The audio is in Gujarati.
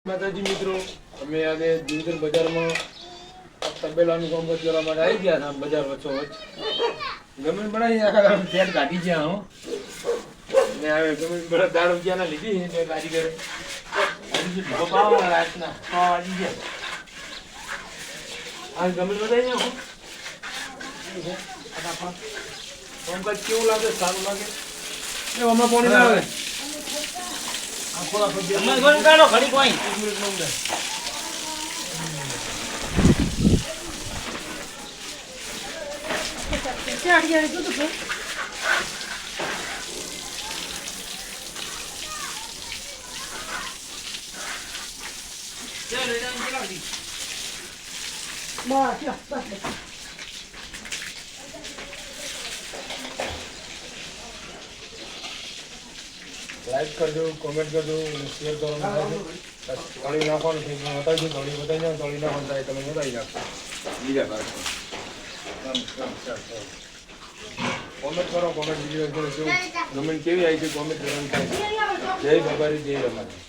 માતાજી મિત્રો, અમે આજે દિનદર બજારમાં તબેલાનું કામ કરવા માટે આવી ગયા હતા. બજાર વચ્ચોવચ ગમે બનાવી આખા ફેટ કાઢી ગયા હું ને હવે ગમે બડા દાળ રૂપિયાના લીધી એટલે કારીગર રાતના 6 વાગી ગયા. આ ગમે બતાવી હું કામકાજ કેવું લાગે? સારું લાગે? હમણાં પાણી ના આવે. ઘડી કોઈ લાઈક કરજો, કોમેન્ટ કરજો, શેર કરવાનું. તળી નાખવાનું છે, બતાવી દો. તળી બતાવી દો. તળી નાખવાનું થાય તમે બતાવી નાખો. બીજા ભાગ કોમેન્ટ કરો. કોમેન્ટ બીજી ગમે કેવી આવી છે કોમેન્ટ કરવાનું થાય. જય ભગવાન, જય રમાજી.